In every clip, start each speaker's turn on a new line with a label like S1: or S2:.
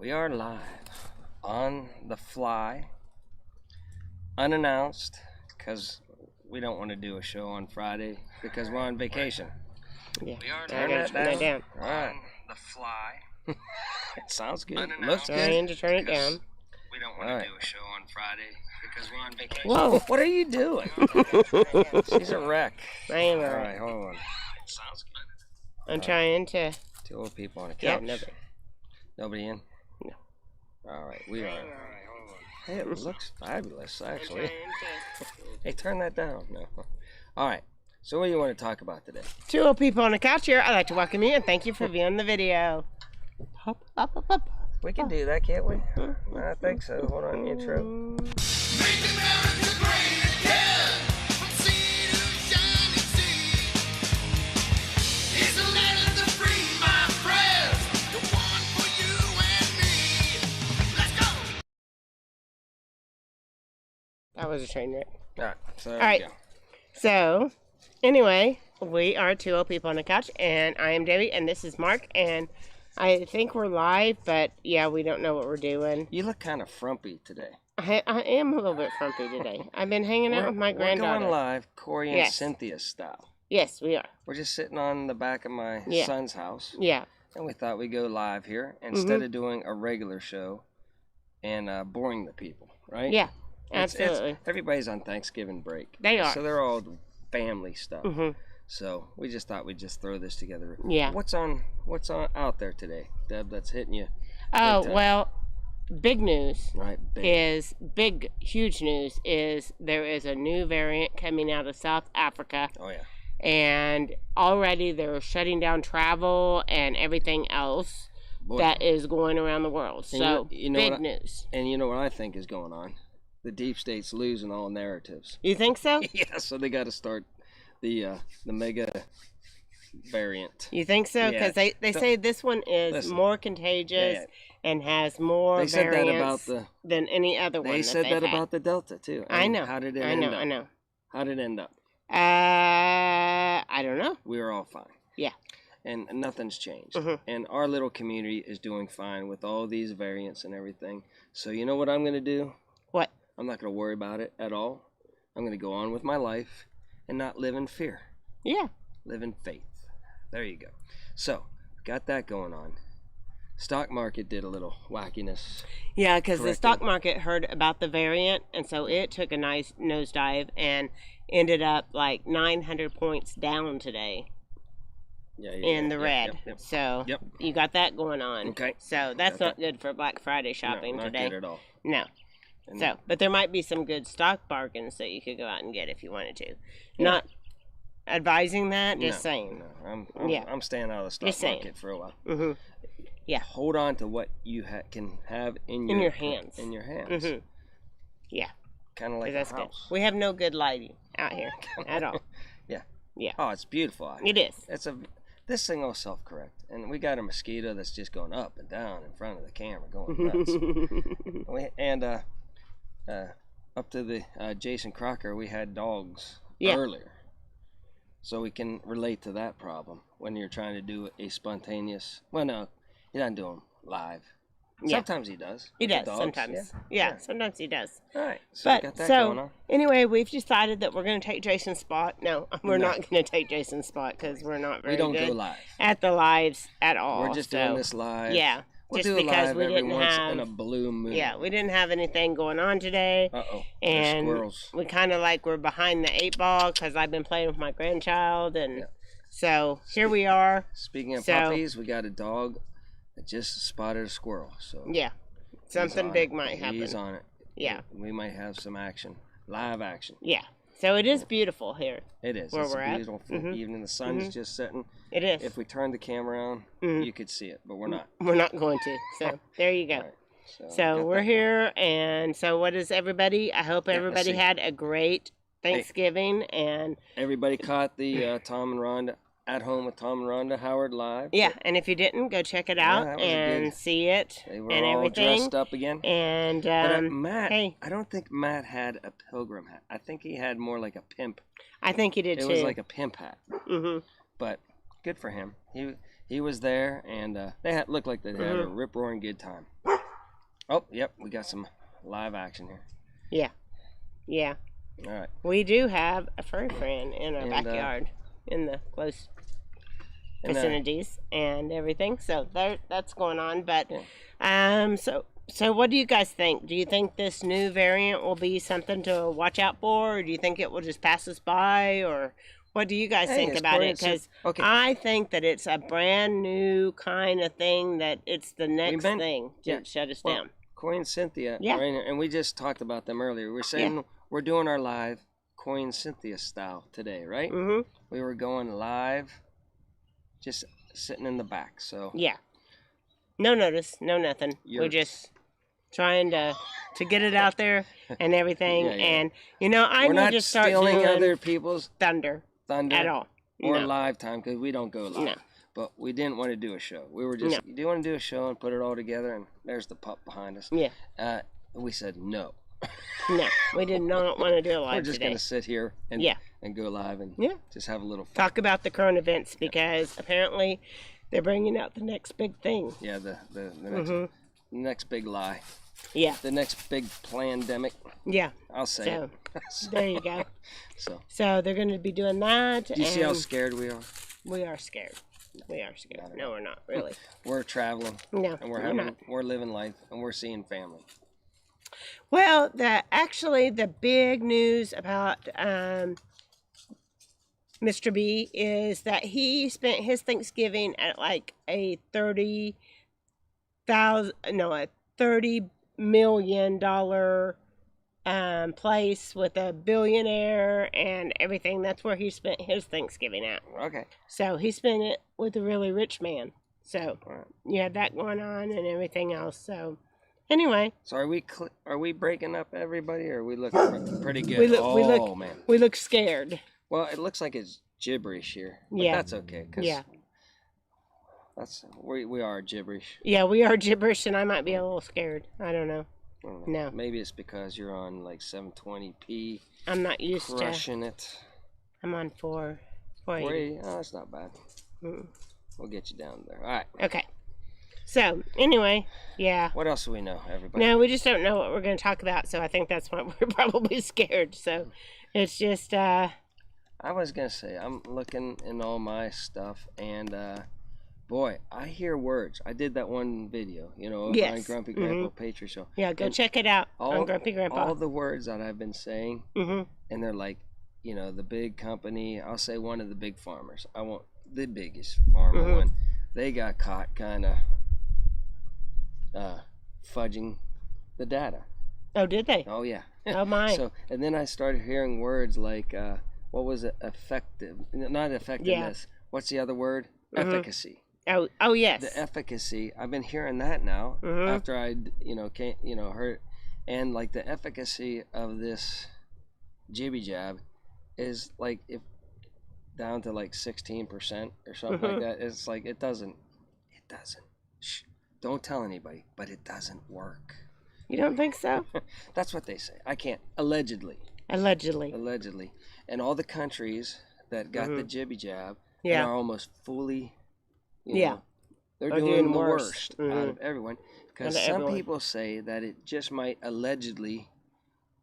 S1: We are live on the fly, unannounced, because we don't want to do a show on Friday because we're on vacation.
S2: Yeah,
S1: We are
S2: I gotta turn it down.
S1: All right. On the fly. It sounds good.
S2: Looks good. Trying to turn it down.
S1: We don't want to do a show on Friday because we're on vacation.
S2: Whoa!
S1: What are you doing? She's a wreck.
S2: I am a
S1: All
S2: wreck.
S1: right, hold on. It sounds good.
S2: I'm trying to.
S1: Two old people on a
S2: Yeah,
S1: couch.
S2: nobody.
S1: Nobody in?
S2: No.
S1: All right, we are. Hey, it looks fabulous, actually. Hey, turn that down. No. All right. So what do you want to talk about today?
S2: Two old people on the couch here. I'd like to welcome you and thank you for viewing the video. Hop, hop, hop, hop.
S1: We can do that, can't we? I think so. Hold on, intro.
S3: Make America great again, from sea to shining sea. It's the land of the free, my friends, the one for you and me. Let's go!
S2: That was a train wreck.
S1: All right. So there
S2: All right.
S1: we go.
S2: So, anyway, we are two old people on the couch, and I am Debbie, and this is Mark, and I think we're live, but yeah, we don't know what we're doing.
S1: You look kind of frumpy today.
S2: I am a little bit frumpy today. I've been hanging out with my
S1: We're
S2: granddaughter.
S1: going live, Corey and
S2: Yes.
S1: Cynthia style.
S2: Yes, we are.
S1: We're just sitting on the back of my
S2: Yeah.
S1: son's house,
S2: Yeah.
S1: and we thought we'd go live here instead of doing a regular show and boring the people, right?
S2: Yeah.
S1: It's-
S2: Absolutely.
S1: everybody's on Thanksgiving break.
S2: They are.
S1: So they're all family stuff.
S2: Mhm.
S1: So we just thought we'd just throw this together.
S2: Yeah.
S1: What's on out there today, Deb? That's hitting you.
S2: Oh,
S1: time.
S2: well, big news
S1: Right. Big.
S2: is huge news is there is a new variant coming out of South Africa,
S1: Oh yeah.
S2: and already they're shutting down travel and everything else
S1: Boy.
S2: that is going around the world.
S1: And
S2: So,
S1: you know
S2: big
S1: what
S2: news.
S1: And you know what I think is going on? The deep state's losing all narratives.
S2: You think so?
S1: Yeah. So they got to start the mega variant.
S2: You think so?
S1: Yeah.
S2: Because they say this one is
S1: Listen.
S2: more contagious
S1: Yeah.
S2: and has more
S1: They said that
S2: variants
S1: about
S2: than any other one.
S1: They said
S2: they've
S1: that
S2: had.
S1: about the Delta too.
S2: I
S1: And
S2: know.
S1: How did it
S2: I
S1: end
S2: know.
S1: up?
S2: I know.
S1: How did it end up?
S2: I don't know.
S1: We were all fine.
S2: Yeah.
S1: And nothing's changed.
S2: Mhm.
S1: And our little community is doing fine with all these variants and everything. So you know what I'm going to do?
S2: What?
S1: I'm not going to worry about it at all. I'm going to go on with my life and not live in fear.
S2: Yeah.
S1: Live in faith. There you go. So, got that going on. Stock market did a little wackiness.
S2: Yeah, because the
S1: Correcting.
S2: stock market heard about the variant, and so it took a nice nosedive and ended up like 900 points down today
S1: Yeah,
S2: in the red.
S1: Yep.
S2: So
S1: Yep.
S2: you got that going on.
S1: Okay.
S2: So that's
S1: Got
S2: not good for Black Friday shopping
S1: no, not
S2: today.
S1: good at all.
S2: No.
S1: And
S2: So, but there might be some good stock bargains that you could go out and get if you wanted to.
S1: Yeah.
S2: Not advising that, just
S1: no,
S2: saying.
S1: No,
S2: Yeah.
S1: I'm staying out of the stock
S2: Just saying.
S1: market for a while.
S2: Mm-hmm. Yeah.
S1: Hold on to what you can have in
S2: In
S1: your
S2: your hands.
S1: In your hands.
S2: Mm-hmm. Yeah.
S1: Kind of like a
S2: That's good.
S1: house.
S2: We have no good lighting out here at all.
S1: Oh, it's beautiful out here.
S2: It is.
S1: This thing will self-correct, and we got a mosquito that's just going up and down in front of the camera, going nuts. Up to the Jason Crocker, we had dogs
S2: Yeah.
S1: earlier, so we can relate to that problem when you're trying to do a spontaneous. Well, no, he doesn't do them live.
S2: Yeah.
S1: Sometimes he does.
S2: He
S1: with the
S2: does
S1: dogs.
S2: sometimes.
S1: Yeah.
S2: Yeah, sometimes he does.
S1: All right. So we got
S2: But
S1: that going
S2: so
S1: on.
S2: anyway, we've decided that we're going to take Jason's spot. No, we're
S1: No.
S2: not going to take Jason's spot because we're not very
S1: We don't
S2: good
S1: go live.
S2: at the lives at all.
S1: We're just
S2: so,
S1: doing this live.
S2: Yeah,
S1: We'll
S2: just
S1: do a
S2: because
S1: live
S2: we
S1: every
S2: didn't
S1: once
S2: have.
S1: in a blue moon.
S2: Yeah, we didn't have anything going on today,
S1: Uh-oh.
S2: and
S1: Squirrels.
S2: we kind of like we're behind the 8 ball because I've been playing with my grandchild, and
S1: Yeah.
S2: so here we are.
S1: Speaking of
S2: So-
S1: puppies, we got a dog that just spotted a squirrel. So
S2: Yeah,
S1: he's
S2: something
S1: on
S2: big
S1: it.
S2: might happen.
S1: He's on it.
S2: Yeah,
S1: We might have some action. Live action.
S2: yeah. So it is beautiful here.
S1: It is.
S2: Where
S1: It's
S2: we're
S1: a
S2: at.
S1: beautiful
S2: Mhm.
S1: evening. The sun's
S2: Mhm.
S1: just setting.
S2: It is.
S1: If we turned the camera on,
S2: Mhm.
S1: you could see it, but we're not.
S2: We're not going to. So there you go.
S1: All right.
S2: So
S1: got
S2: we're
S1: that
S2: here, and so what is everybody? I hope
S1: Yeah, let's
S2: everybody
S1: see.
S2: had a great Thanksgiving, and
S1: going. Everybody caught the Tom and Rhonda at home with Tom and Rhonda Howard live.
S2: yeah. And if you didn't, go check it
S1: Yeah,
S2: out
S1: that was a
S2: and
S1: good-
S2: see it
S1: They were
S2: and
S1: all
S2: everything.
S1: dressed up again.
S2: And
S1: But Matt,
S2: hey.
S1: I don't think Matt had a pilgrim hat. I think he had more like a pimp.
S2: I think he did
S1: It
S2: too.
S1: was like a pimp hat.
S2: hmm
S1: But good for him. He he was there, and looked like they had a rip roaring good time. Oh, yep, we got some live action here.
S2: Yeah. Yeah.
S1: All right.
S2: We do have a furry friend in our
S1: And,
S2: backyard, in the close
S1: And,
S2: vicinities and everything. So that's going on. But
S1: Yeah.
S2: so what do you guys think? Do you think this new variant will be something to watch out for, or do you think it will just pass us by, or what do you guys think
S1: it's
S2: about it? Because
S1: okay.
S2: I think that it's a brand new kind of thing, that it's the next thing to
S1: yeah.
S2: shut us
S1: Well,
S2: down.
S1: Coy and Cynthia,
S2: Yeah.
S1: and we just talked about them earlier. We're saying we're doing our live Coy and Cynthia style today, right?
S2: Mm-hmm.
S1: We were going live, just sitting in the back. So
S2: Yeah. No notice, no nothing. We're just trying to get it out there and everything.
S1: Yeah, yeah.
S2: And I
S1: we're
S2: need
S1: not
S2: to start
S1: stealing
S2: doing
S1: other people's
S2: thunder
S1: thunder
S2: at all.
S1: or
S2: No.
S1: live time because we don't go live.
S2: No.
S1: But we didn't want to do a show. We were just, do you want to do a show and put it all together? And there's the pup behind us.
S2: Yeah.
S1: We said no.
S2: No, we did not want to do it live
S1: We're just
S2: today.
S1: going to sit here and go live and just have a little fun.
S2: Talk about the current events, because apparently they're bringing out the next big thing.
S1: Yeah, the next big lie.
S2: Yeah.
S1: The next big pandemic.
S2: Yeah.
S1: I'll say
S2: So,
S1: it.
S2: there you go.
S1: So
S2: they're going to be doing that.
S1: do you see how
S2: and
S1: scared we are?
S2: we are scared. We are scared. No, we're not really.
S1: We're traveling.
S2: No,
S1: And
S2: we're not.
S1: we're living life and we're seeing family.
S2: Well, the big news about Mr. B is that he spent his Thanksgiving at like a $30 million place with a billionaire and everything. That's where he spent his Thanksgiving at.
S1: Okay.
S2: So he spent it with a really rich man. So
S1: All right.
S2: you had that going on and everything else. So anyway,
S1: So are we breaking up everybody, or are we looking pretty good?
S2: we look
S1: man.
S2: we look scared.
S1: Well, it looks like it's gibberish here. But
S2: Yeah.
S1: that's okay. 'Cause
S2: Yeah.
S1: we are gibberish.
S2: Yeah, we are gibberish, and I might be a little scared. I don't know.
S1: I don't know.
S2: No.
S1: Maybe it's because you're on like 720p,
S2: I'm not used to.
S1: crushing it.
S2: I'm on 480.
S1: 480. Oh, that's not bad.
S2: Mm.
S1: We'll get you down there. All right.
S2: Okay. So anyway, yeah.
S1: What else do we know, everybody?
S2: No, we just don't know what we're going to talk about, so I think that's why we're probably scared. So it's just
S1: I was gonna say I'm looking in all my stuff, and boy, I hear words. I did that one video, over on
S2: Yes.
S1: Grumpy Grandpa Patriot Show.
S2: yeah, go
S1: And
S2: check it out on Grumpy Grandpa.
S1: All the words that I've been saying,
S2: Mhm.
S1: and they're like, the big company. I'll say one of the big farmers. I want the biggest farmer
S2: Mhm.
S1: one. They got caught kind of fudging the data.
S2: Oh, did they?
S1: Oh yeah.
S2: Oh my.
S1: So and then I started hearing words like what was it? Effective? Not effectiveness. What's the other word?
S2: Mhm.
S1: Efficacy.
S2: Oh yes.
S1: The efficacy. I've been hearing that now
S2: Mhm.
S1: after I heard, and like the efficacy of this jibby jab is like if down to like 16% or something like
S2: Mhm.
S1: that. It's like it doesn't. Shh, don't tell anybody, but it doesn't work.
S2: You don't think so?
S1: That's what they say. I can't. Allegedly.
S2: Allegedly.
S1: And all the countries that got the
S2: Mhm.
S1: jibby jab
S2: Yeah.
S1: and are almost fully,
S2: Yeah.
S1: they're
S2: Are
S1: doing
S2: doing
S1: the
S2: worse.
S1: worst
S2: Mhm.
S1: out of everyone. Because
S2: Out of
S1: some
S2: everyone.
S1: people say that it just might allegedly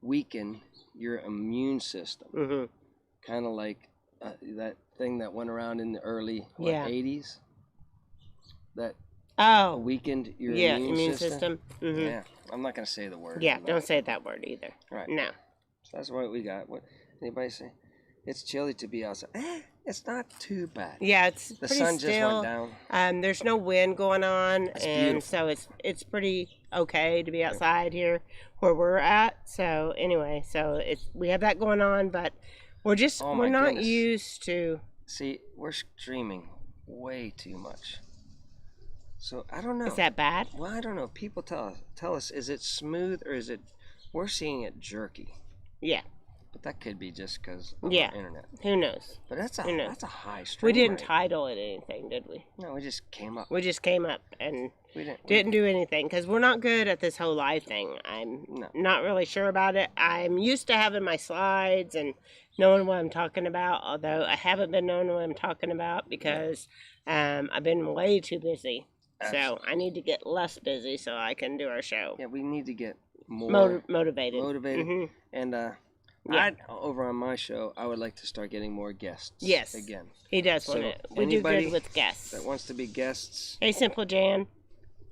S1: weaken your immune system.
S2: Mhm.
S1: Kind of like that thing that went around in the early
S2: Yeah.
S1: 80s that
S2: Oh.
S1: weakened your
S2: Yeah.
S1: immune system.
S2: Mhm.
S1: Yeah, I'm not going to say the word.
S2: Yeah.
S1: either.
S2: Don't say that word either.
S1: Right.
S2: No.
S1: So that's what we got. What anybody say? It's chilly to be outside. It's not too bad.
S2: Yeah, it's
S1: The
S2: pretty
S1: sun just
S2: still.
S1: went down.
S2: There's no wind going on,
S1: That's
S2: and
S1: beautiful.
S2: so it's pretty okay to be outside here where we're at. So anyway, we have that going on, but we're
S1: Oh,
S2: we're
S1: my
S2: not
S1: goodness.
S2: used to.
S1: See, we're streaming way too much. So I don't know.
S2: Is that bad?
S1: Well, I don't know. People tell us, is it smooth or is it? We're seeing it jerky,
S2: Yeah.
S1: but that could be just because of
S2: Yeah.
S1: our internet.
S2: Who knows?
S1: But that's
S2: Who knows?
S1: a high stream.
S2: We didn't
S1: rate.
S2: title it anything, did we?
S1: No, we just came up.
S2: We just came up and
S1: We didn't.
S2: didn't do anything because we're not good at this whole live thing. I'm
S1: No.
S2: not really sure about it. I'm used to having my slides and knowing what I'm talking about, although I haven't been knowing what I'm talking about because I've been way too busy. So
S1: Absolutely.
S2: I need to get less busy so I can do our show.
S1: Yeah, we need to get more
S2: Motivated.
S1: motivated.
S2: hmm
S1: And
S2: Yeah.
S1: over on my show, I would like to start getting more guests.
S2: Yes.
S1: Again,
S2: He does
S1: So,
S2: want it. We do
S1: anybody
S2: good with guests.
S1: that wants to be guests,
S2: Hey, Simple Jan.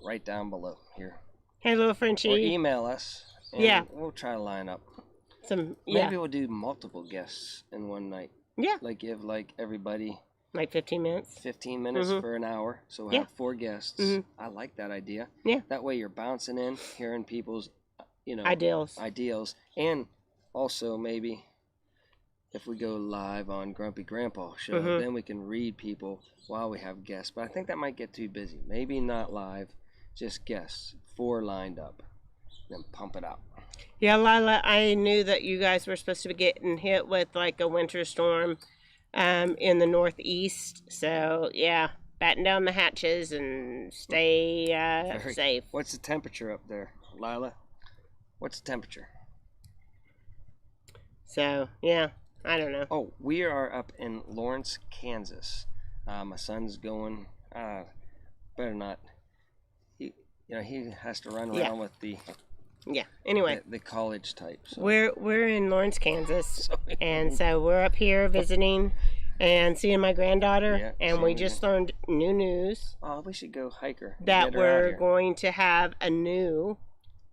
S1: right down below here,
S2: Hey, little
S1: or
S2: Frenchie.
S1: email us. And
S2: Yeah.
S1: we'll try to line up.
S2: Maybe
S1: Maybe we'll do multiple guests in one night.
S2: Yeah.
S1: Like give like everybody
S2: Like 15 minutes.
S1: 15 minutes
S2: Mhm.
S1: for an hour. So we'll
S2: Yeah.
S1: have 4 guests.
S2: Mhm.
S1: I like that idea.
S2: Yeah.
S1: That way you're bouncing in, hearing people's,
S2: Ideals.
S1: ideals, and also maybe if we go live on Grumpy Grandpa show,
S2: Mhm.
S1: then we can read people while we have guests. But I think that might get too busy. Maybe not live, just guests, 4 lined up, then pump it out.
S2: Yeah, Lila, I knew that you guys were supposed to be getting hit with like a winter storm in the northeast. So, yeah, batten down the hatches and stay
S1: Very-
S2: safe.
S1: What's the temperature up there, Lila? What's the temperature?
S2: So, yeah, I don't know.
S1: Oh, we are up in Lawrence, Kansas. My son's going. Better not. He has to run around
S2: Yeah.
S1: with the
S2: Yeah, anyway,
S1: the college type. So.
S2: we're in Lawrence, Kansas.
S1: So-
S2: And so we're up here visiting and seeing my granddaughter.
S1: Yeah,
S2: And we
S1: seeing
S2: just learned new news
S1: Oh, we should go hiker. and
S2: that
S1: get her out
S2: we're
S1: here.
S2: going to have a new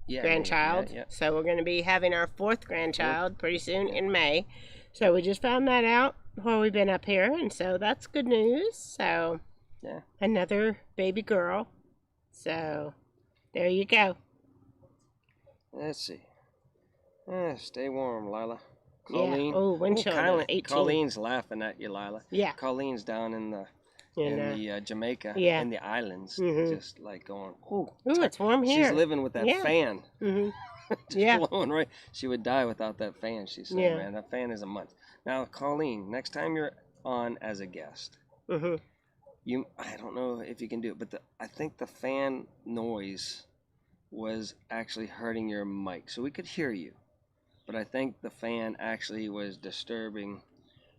S1: Yeah,
S2: grandchild.
S1: Yeah,
S2: So we're going to be having our 4th grandchild pretty soon in May. So we just found that out while we've been up here. And so that's good news. So
S1: Yeah.
S2: another baby girl. So there you go.
S1: Let's see. Stay warm, Lila.
S2: Yeah.
S1: Colleen.
S2: Oh, wind chill about 18.
S1: Colleen's laughing at you, Lila.
S2: Yeah.
S1: Colleen's down in the
S2: And,
S1: the Jamaica,
S2: yeah.
S1: in the islands,
S2: Mhm.
S1: just like going. Ooh,
S2: ooh, it's warm here.
S1: she's living with that
S2: Yeah.
S1: fan.
S2: hmm
S1: Just
S2: Yeah.
S1: blowing right. She would die without that fan. She said,
S2: Yeah.
S1: "Man, that fan is a month." Now, Colleen, next time you're on as a guest,
S2: hmm
S1: I don't know if you can do it, but I think the fan noise was actually hurting your mic, so we could hear you, but I think the fan actually was disturbing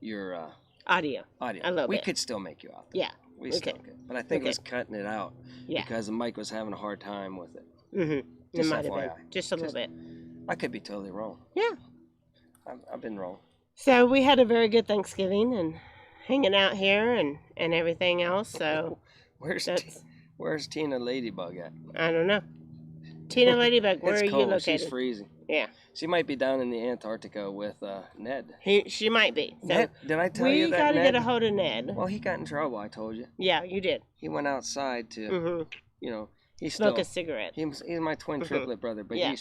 S1: your
S2: Audio.
S1: audio.
S2: A little
S1: we
S2: bit.
S1: could still make you out there.
S2: Yeah.
S1: We
S2: Okay.
S1: still could, but I think
S2: Okay.
S1: it was cutting it out
S2: Yeah.
S1: because the mic was having a hard time with it.
S2: hmm It
S1: Just
S2: might have been.
S1: FYI.
S2: Just a little bit.
S1: I could be totally wrong.
S2: Yeah.
S1: I've been wrong.
S2: So we had a very good Thanksgiving and hanging out here and everything else. So
S1: Where's
S2: that's,
S1: Where's Tina Ladybug at?
S2: I don't know. Tina Ladybug, where
S1: It's
S2: are you
S1: cold.
S2: located?
S1: She's freezing.
S2: Yeah.
S1: She might be down in the Antarctica with Ned.
S2: She might be. So
S1: Ned, did I tell you
S2: we
S1: that
S2: got to
S1: Ned?
S2: get a hold of Ned.
S1: Well, he got in trouble. I told you.
S2: Yeah, you did.
S1: He went outside to,
S2: hmm
S1: he's
S2: Smoke
S1: still.
S2: a cigarette.
S1: He's my twin
S2: Mhm.
S1: triplet brother, but
S2: Yeah.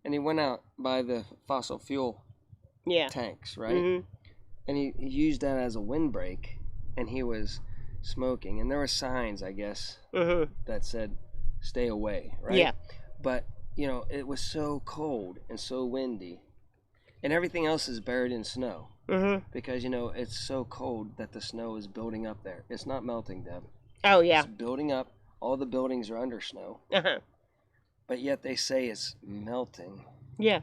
S1: and he went out by the fossil fuel
S2: Yeah.
S1: tanks, right?
S2: hmm
S1: And he used that as a windbreak, and he was smoking, and there were signs, I guess,
S2: hmm
S1: that said, "Stay away," right?
S2: Yeah.
S1: But it was so cold and so windy, and everything else is buried in snow
S2: hmm
S1: because it's so cold that the snow is building up there. It's not melting, Deb.
S2: Oh, yeah.
S1: It's building up. All the buildings are under snow,
S2: Uh-huh.
S1: but yet they say it's melting
S2: Yeah.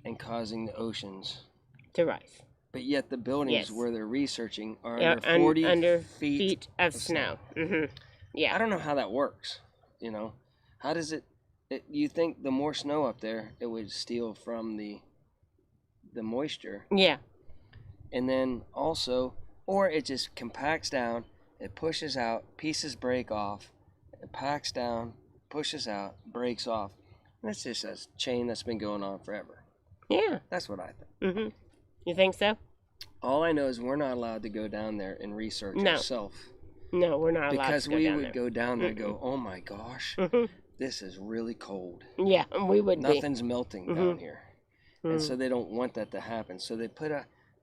S1: and causing the oceans.
S2: To rise.
S1: But yet the buildings
S2: Yes.
S1: where they're researching are
S2: Yeah,
S1: under 40
S2: under
S1: feet.
S2: feet of
S1: of
S2: snow. hmm
S1: I
S2: Yeah.
S1: don't know how that works. How does it? You think the more snow up there, it would steal from the moisture,
S2: Yeah.
S1: and then also, or it just compacts down, it pushes out, pieces break off, it packs down, pushes out, breaks off. That's just a chain that's been going on forever.
S2: Yeah.
S1: That's what I think.
S2: hmm You think so?
S1: All I know is we're not allowed to go down there and research
S2: No.
S1: ourselves
S2: No, we're not allowed
S1: because
S2: to go
S1: we
S2: down
S1: would
S2: there.
S1: go down there and go, "Oh my gosh,
S2: hmm
S1: this is really cold.
S2: Yeah, and we would
S1: Nothing's melting down
S2: Mhm.
S1: here."
S2: be.
S1: And so they don't want that to happen. So they put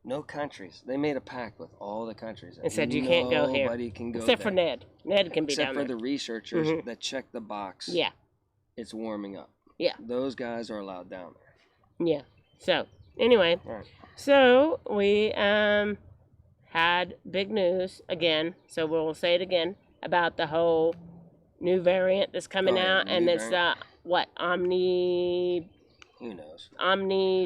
S1: no countries. They made a pact with all the countries
S2: And said, "You can't go here."
S1: Nobody can go
S2: Except for
S1: there.
S2: Ned. Ned can be
S1: Except
S2: down
S1: for
S2: there.
S1: the researchers
S2: Mhm.
S1: that check the box.
S2: Yeah.
S1: It's warming up.
S2: Yeah.
S1: Those guys are allowed down there.
S2: Yeah. So, anyway.
S1: Right.
S2: So, we had big news again. So, we'll say it again about the whole new variant that's coming
S1: Oh, yeah,
S2: out. And
S1: new
S2: it's what? Omni
S1: Who knows?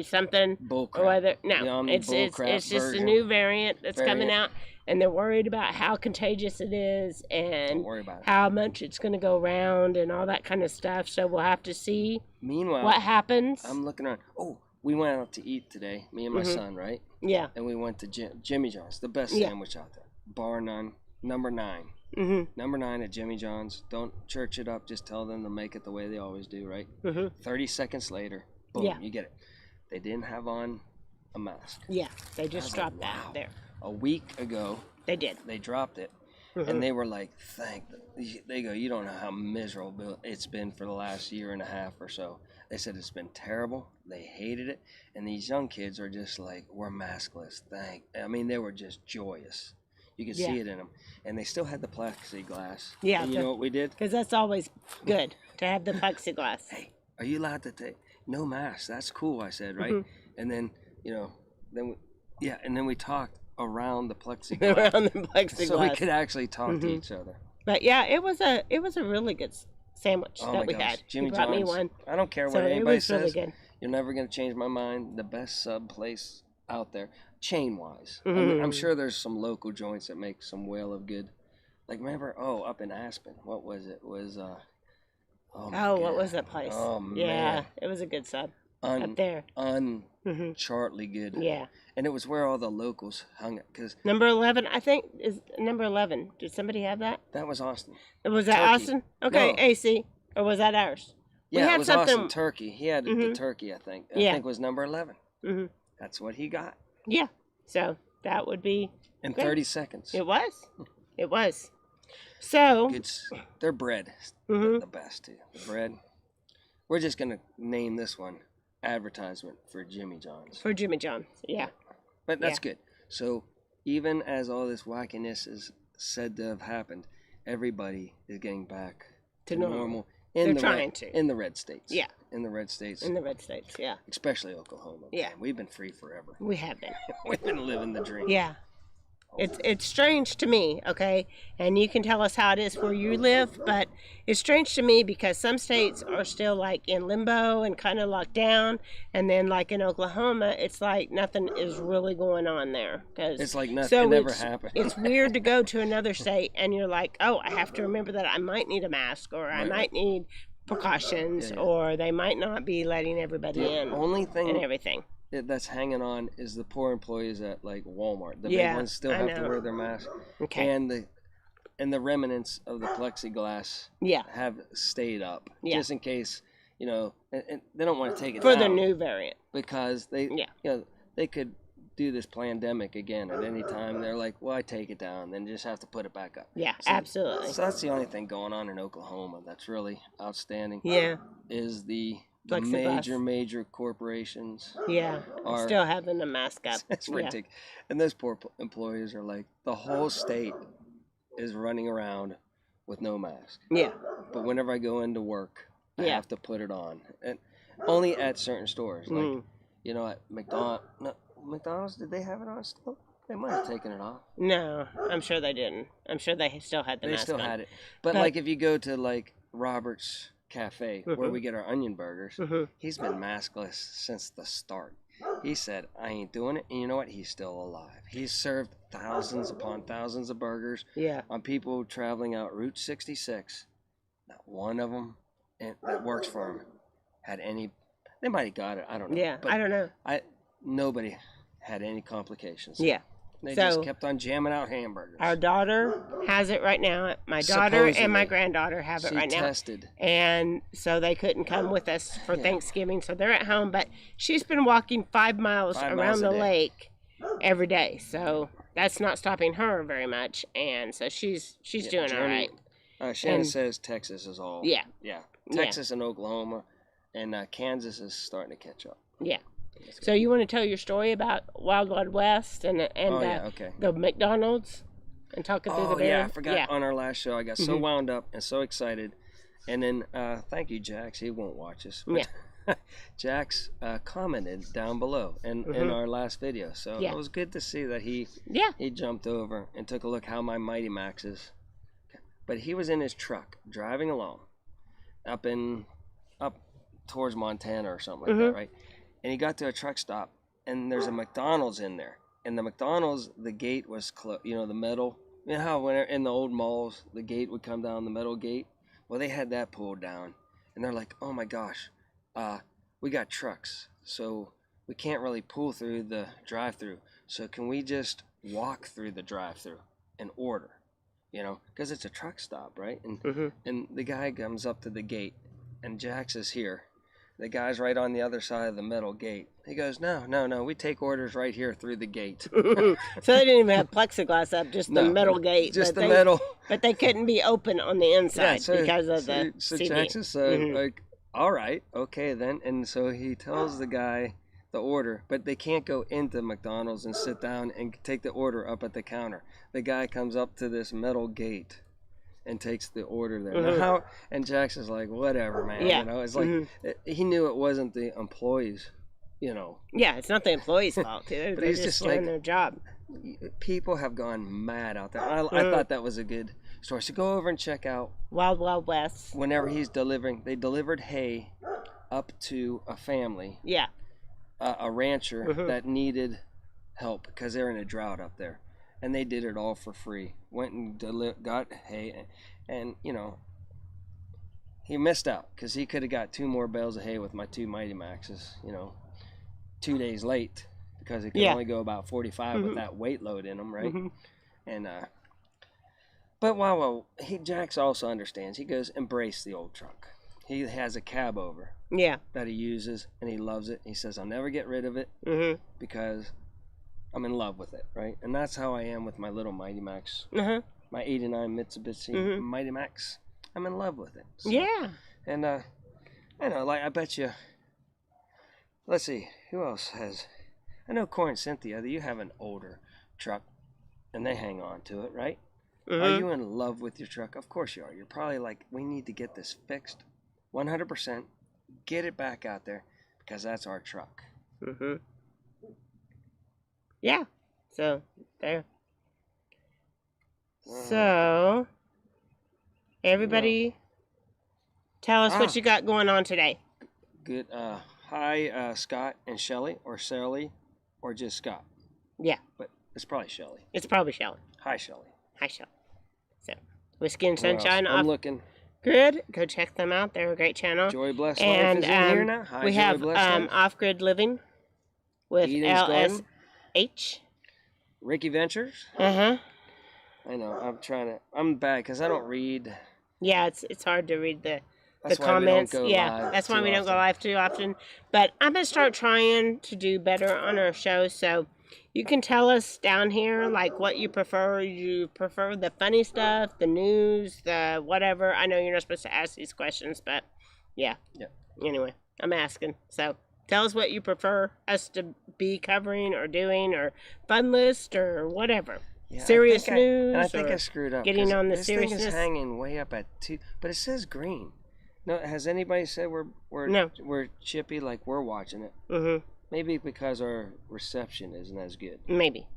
S2: something
S1: Bull
S2: or
S1: crap.
S2: whether
S1: The
S2: no,
S1: Omni
S2: it's
S1: bull crap
S2: just a
S1: version.
S2: new variant that's coming out, and they're worried about how contagious it is
S1: Don't
S2: and
S1: worry about it.
S2: how much it's going to go around and all that kind of stuff. So we'll have to see
S1: Meanwhile,
S2: what happens.
S1: I'm looking around. Oh, we went out to eat today, me and my
S2: Mhm.
S1: son, right?
S2: Yeah.
S1: And we went to Jimmy John's, the best
S2: Yeah.
S1: sandwich out there, bar none. Number 9.
S2: Mhm.
S1: Number 9 at Jimmy John's. Don't church it up. Just tell them to make it the way they always do, right?
S2: Mhm.
S1: 30 seconds later, boom,
S2: Yeah.
S1: you get it. They didn't have on a mask.
S2: Yeah. They
S1: I
S2: just
S1: was
S2: dropped
S1: like,
S2: that
S1: wow.
S2: there.
S1: A week ago,
S2: They did.
S1: they dropped it,
S2: Mhm.
S1: and they were like, they go, you don't know how miserable it's been for the last year and a half or so. They said it's been terrible. They hated it. And these young kids are just like, we're maskless. I mean, they were just joyous. You could
S2: Yeah.
S1: see it in them. And they still had the plexiglass.
S2: Yeah,
S1: And you
S2: the-
S1: know what we did?
S2: Because that's always good to have the plexiglass.
S1: Hey, are you allowed to take no mask? That's cool, I said, right?
S2: Mhm.
S1: And then, and then we talked around the plexiglass.
S2: Around the plexiglass.
S1: So we could actually talk to
S2: Mhm.
S1: each other.
S2: But yeah, it was a really good sandwich
S1: Oh
S2: that
S1: my
S2: we
S1: gosh,
S2: had.
S1: Jimmy
S2: He brought me
S1: John's.
S2: one,
S1: I don't care
S2: so
S1: what
S2: it
S1: anybody
S2: was really
S1: says.
S2: good.
S1: You're never gonna change my mind. The best sub place out there, chain wise. I'm
S2: Mhm.
S1: sure there's some local joints that make some whale of good. Like remember, up in Aspen, what was it? Oh, my
S2: Oh, what
S1: God.
S2: was that place?
S1: Oh
S2: Yeah,
S1: man,
S2: it was a good sub up there.
S1: unchartedly good.
S2: Yeah.
S1: And it was where all the locals hung out, because
S2: Number 11, I think, is number 11. Did somebody have that?
S1: that was Austin.
S2: Was that
S1: Turkey.
S2: Austin? Okay,
S1: No.
S2: AC. Or was that ours? We
S1: Yeah,
S2: had
S1: it was
S2: something-
S1: Austin Turkey. He had the
S2: Mhm.
S1: turkey, I think.
S2: Yeah.
S1: I think was number 11.
S2: hmm
S1: That's what he got
S2: Yeah. So that would be.
S1: in
S2: Great.
S1: 30 seconds.
S2: It was. It was. So.
S1: Their bread,
S2: Mhm.
S1: the best too. The bread. We're just gonna name this one advertisement for Jimmy John's,
S2: For Jimmy John's. Yeah.
S1: but that's good. So even as all this wackiness is said to have happened, everybody is getting back
S2: To
S1: to
S2: normal.
S1: normal
S2: They're
S1: in the
S2: trying
S1: red,
S2: to.
S1: in the red states.
S2: Yeah.
S1: in the red states,
S2: In the red states. Yeah.
S1: especially Oklahoma.
S2: Yeah.
S1: Man, we've been free forever.
S2: We have been.
S1: We've been living the dream.
S2: Yeah. It's strange to me, okay? And you can tell us how it is where you live, but it's strange to me because some states are still like in limbo and kind of locked down, and then like in Oklahoma, it's like nothing is really going on there. Cause
S1: It's like nothing.
S2: so
S1: it never
S2: it's,
S1: happened.
S2: it's weird to go to another state and you're like, oh, I have to remember that I might need a mask or I
S1: Right.
S2: might need precautions
S1: Yeah, yeah.
S2: or they might not be letting everybody
S1: The
S2: in
S1: only
S2: and
S1: thing
S2: everything.
S1: that's hanging on is the poor employees at like Walmart. The
S2: Yeah,
S1: big ones still
S2: I
S1: have to
S2: know.
S1: wear their mask,
S2: Okay.
S1: and the remnants of the plexiglass
S2: Yeah.
S1: have stayed up
S2: Yeah.
S1: just in case, and they don't want to take it
S2: For the
S1: down
S2: new variant.
S1: because
S2: Yeah.
S1: they could do this pandemic again at any time. They're like, well, I take it down, then just have to put it back up.
S2: Yeah,
S1: So-
S2: absolutely.
S1: So that's the only thing going on in Oklahoma that's really outstanding.
S2: Yeah,
S1: Is the
S2: Plexiglass.
S1: major corporations.
S2: yeah.
S1: Are-
S2: Still having a mask up.
S1: It's
S2: Yeah.
S1: ridiculous. And those poor employees are like, the whole state is running around with no mask.
S2: Yeah,
S1: But whenever I go into work, I
S2: Yeah.
S1: have to put it on. And only at certain stores. Like,
S2: Mm.
S1: at McDonald's, did they have it on still? They might have taken it off.
S2: No, I'm sure they didn't. I'm sure they still had the
S1: They
S2: mask
S1: still
S2: on.
S1: had it. But
S2: But-
S1: like if you go to like Robert's Cafe, where
S2: Mhm.
S1: we get our onion burgers,
S2: Mhm.
S1: he's been maskless since the start. He said, I ain't doing it. And you know what? He's still alive. He's served thousands upon thousands of burgers
S2: Yeah,
S1: on people traveling out Route 66. Not one of them that works for him had any. They might have got it. I don't know.
S2: yeah.
S1: But
S2: I don't know.
S1: nobody had any complications.
S2: Yeah,
S1: They
S2: So-
S1: just kept on jamming out hamburgers.
S2: our daughter has it right now. My daughter and my
S1: Supposedly.
S2: granddaughter have it
S1: She
S2: right now.
S1: tested.
S2: And so they couldn't come with us for
S1: Yeah.
S2: Thanksgiving, so they're at home. But she's been walking 5 miles
S1: 5
S2: around
S1: miles a
S2: the
S1: day.
S2: lake every day, so that's not stopping her very much. And so she's
S1: Yeah,
S2: doing all
S1: Journey-
S2: right.
S1: Shannon
S2: And-
S1: says Texas is all.
S2: Yeah,
S1: Yeah.
S2: Yeah.
S1: Texas and Oklahoma, and Kansas is starting to catch up.
S2: yeah. So you want to tell your story about Wild Wild West and
S1: Oh yeah. Okay.
S2: the McDonald's and talk it through the
S1: Oh
S2: bear?
S1: yeah, I forgot.
S2: Yeah.
S1: On our last show, I got so
S2: Mhm.
S1: wound up and so excited, and then thank you, Jax. He won't watch us. But Jax commented down below in
S2: Mhm.
S1: our last video, so
S2: Yeah.
S1: it was good to see that he
S2: Yeah.
S1: jumped over and took a look how my Mighty Max is. But he was in his truck driving along up towards Montana or something like that,
S2: Mhm.
S1: right? And he got to a truck stop, and there's a McDonald's in there. and the McDonald's, the gate was the metal. You know how when in the old malls, the gate would come down, the metal gate. Well, they had that pulled down, and they're like, "Oh my gosh, we got trucks, so we can't really pull through the drive-through. So can we just walk through the drive-through and order? Because it's a truck stop, right?" And the guy comes up to the gate, and Jax is here. The guy's right on the other side of the metal gate. He goes, no, we take orders right here through the gate.
S2: So they didn't even have plexiglass up, just the metal gate.
S1: Just
S2: but
S1: the metal.
S2: But they couldn't be open on the inside because of the
S1: So
S2: CD.
S1: Jackson said, like, all right, okay then. And so he tells the guy the order, but they can't go into McDonald's and sit down and take the order up at the counter. The guy comes up to this metal gate and takes the order there. Now, and Jackson's like, whatever, man.
S2: Yeah.
S1: It's like he knew it wasn't the employees,
S2: Yeah, it's not the employees' fault. They're
S1: he's
S2: just
S1: just
S2: doing
S1: like-
S2: their job.
S1: People have gone mad out there. I thought that was a good story. So go over and check out
S2: Wild Wild West.
S1: whenever he's delivering. They delivered hay up to a family,
S2: Yeah.
S1: a rancher that needed help because they're in a drought up there. And they did it all for free. Went and got hay, and he missed out because he could have got 2 more bales of hay with my 2 Mighty Maxes. 2 days late because he could only go about 45 with that weight load in them, right? And but Jax also understands. He goes, embrace the old truck. He has a cab over
S2: Yeah.
S1: that he uses and he loves it. He says, I'll never get rid of it because I'm in love with it, right? And that's how I am with my little Mighty Max, my 89 Mitsubishi Mighty Max. I'm in love with it. So,
S2: Yeah.
S1: And I know, like, I bet you. Let's see, who else has? I know Corey and Cynthia. You have an older truck, and they hang on to it, right? Are you in love with your truck? Of course you are. You're probably like, we need to get this fixed, 100%. Get it back out there because that's our truck.
S2: Yeah. So there. So everybody, tell us what you got going on today.
S1: Good. Hi, Scott and Shelly, or Sally, or just Scott.
S2: Yeah.
S1: But it's probably Shelly.
S2: It's probably Shelly.
S1: Hi, Shelly.
S2: Hi, Shelly. So Whiskey and
S1: Who else?
S2: Sunshine
S1: I'm
S2: off.
S1: looking.
S2: Good. Go check them out. They're a great channel.
S1: Joy Blessed
S2: And
S1: Life is in here now. Hi,
S2: we
S1: Joy
S2: have
S1: Blessed Life.
S2: Off Grid Living with
S1: Eden's Garden.
S2: LSH.
S1: Ricky Ventures. I know. I'm bad because I don't read.
S2: Yeah, it's hard to read the
S1: That's why we don't
S2: comments.
S1: go
S2: Yeah,
S1: live
S2: that's why
S1: too
S2: we don't go
S1: often.
S2: live too often. But I'm gonna start trying to do better on our show. So you can tell us down here like what you prefer. You prefer the funny stuff, the news, the whatever. I know you're not supposed to ask these questions, but yeah. Anyway, I'm asking. So tell us what you prefer us to be covering or doing, or fun list or whatever.
S1: Yeah,
S2: Serious
S1: I
S2: news.
S1: think I
S2: or
S1: screwed up.
S2: getting
S1: 'cause
S2: on the
S1: this thing is
S2: seriousness.
S1: hanging way up at 2, but it says green. No, has anybody said
S2: No.
S1: we're chippy like we're watching it? Maybe because our reception isn't as good,
S2: Maybe.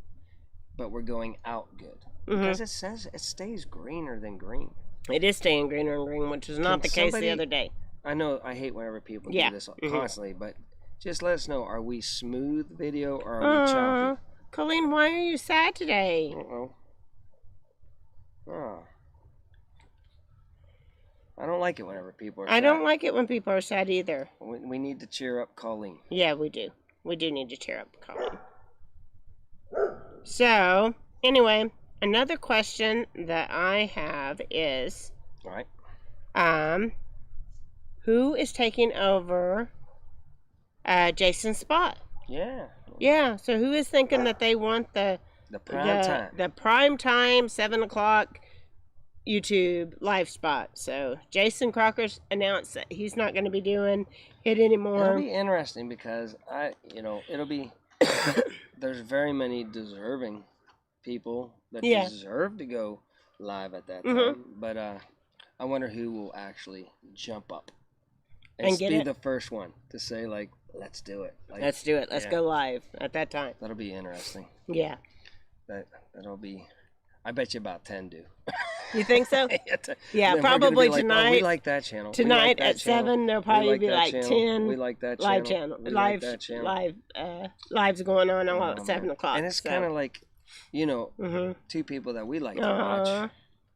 S1: but we're going out good. Because it says it stays greener than green.
S2: It is staying greener and green, which was not the case the other day.
S1: I know I hate whenever people
S2: Yeah.
S1: do this constantly, but just let us know. Are we smooth video or are we choppy?
S2: Colleen, why are you sad today?
S1: Uh-oh. Oh. I don't like it whenever people are sad.
S2: I don't like it when people are sad either.
S1: We need to cheer up Colleen.
S2: Yeah, we do. We do need to cheer up Colleen. So, anyway, another question that I have is,
S1: All right.
S2: who is taking over Jason's spot?
S1: Yeah.
S2: Yeah, so who is thinking that they want the
S1: Prime time.
S2: the prime time 7 o'clock YouTube live spot? So Jason Crocker's announced that he's not going to be doing it anymore.
S1: It'll be interesting because it'll be there's very many deserving people that deserve to go live at that time. But I wonder who will actually jump up
S2: And get
S1: be
S2: it?
S1: the first one to say, like, let's do it. Like,
S2: Let's do it. Let's
S1: yeah.
S2: go live at that time.
S1: That'll be interesting.
S2: Yeah.
S1: That'll be. I bet you about 10 do.
S2: You think so? Yeah,
S1: Then we're gonna
S2: probably
S1: be like, "Oh,
S2: tonight.
S1: we like that channel. We
S2: Tonight
S1: like that
S2: at
S1: channel.
S2: 7, there'll
S1: We
S2: probably be
S1: that
S2: like
S1: channel.
S2: 10
S1: We like that
S2: live
S1: channel.
S2: channel,
S1: We
S2: live,
S1: like that channel.
S2: lives going on all
S1: Oh,
S2: at 7
S1: man.
S2: o'clock.
S1: And it's kind of like, you know,
S2: Mm-hmm.
S1: two people that we like to watch.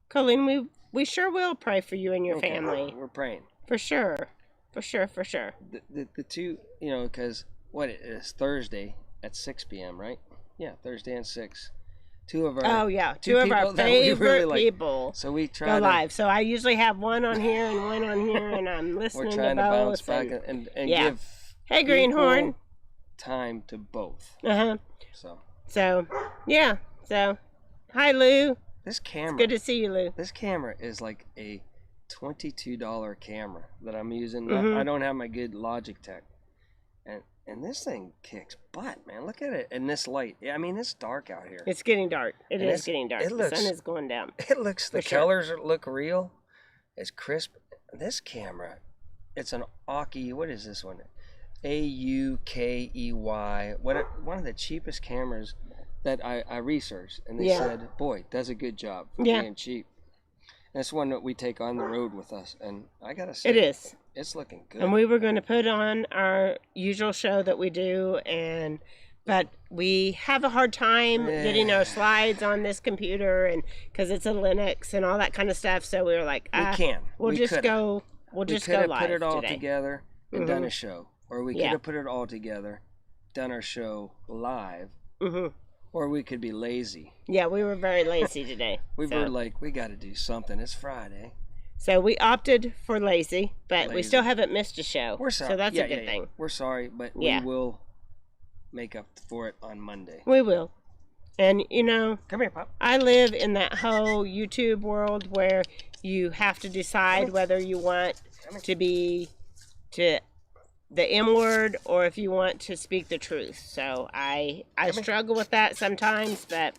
S2: Colleen, we sure will pray for you and your
S1: Okay,
S2: family.
S1: We're praying.
S2: For sure. For sure, for sure.
S1: The two, you know, because what it is Thursday at 6 p.m., right? Yeah, Thursday at 6. Two of our
S2: Oh, yeah. Two of our
S1: people that we really
S2: favorite
S1: like.
S2: people
S1: So we try
S2: go
S1: to
S2: live. So I usually have one on here and one on here, and I'm
S1: we're
S2: listening
S1: trying
S2: to
S1: to bounce
S2: both.
S1: back and
S2: yeah.
S1: give
S2: Hey, Greenhorn.
S1: equal time to both.
S2: Uh-huh.
S1: So
S2: Yeah. So, hi, Lou.
S1: this camera,
S2: Good to see you, Lou.
S1: this camera is like a $22 camera that I'm using.
S2: Mhm.
S1: I don't have my good Logitech, and this thing kicks butt, man. Look at it in this light. Yeah, I mean it's dark out here.
S2: It's getting dark. It
S1: And
S2: is getting dark.
S1: it looks-
S2: The sun is going down.
S1: It looks, the
S2: For sure.
S1: colors look real. It's crisp. This camera, it's an Aukey. What is this one? AUKEY. One of the cheapest cameras that I researched, and they
S2: Yeah.
S1: said, "Boy, does a good job for
S2: Yeah.
S1: being cheap." And it's one that we take on the road with us, and I gotta say,
S2: It is.
S1: It's looking good.
S2: And we were going to put on our usual show that we do, but we have a hard time getting our slides on this computer, and because it's a Linux and all that kind of stuff. So we were like,
S1: we can.
S2: we'll
S1: We
S2: just
S1: coulda.
S2: go. We'll
S1: We
S2: just
S1: could
S2: go
S1: have
S2: live
S1: put it all
S2: today.
S1: together and done a show, or we could
S2: Yeah.
S1: have put it all together, done our show live,
S2: hmm
S1: or we could be lazy.
S2: Yeah, we were very lazy today.
S1: We
S2: so.
S1: were like, we got to do something. It's Friday.
S2: So we opted for lazy, but we
S1: Lazy.
S2: still haven't missed a show.
S1: We're sorry.
S2: So that's
S1: yeah,
S2: a good
S1: yeah,
S2: thing.
S1: Yeah. We're sorry, but
S2: Yeah.
S1: we will make up for it on Monday.
S2: We will. And, you know,
S1: Come here, Pop.
S2: I live in that whole YouTube world where you have to decide whether you want to be to the M word or if you want to speak the truth. So I struggle with that sometimes, but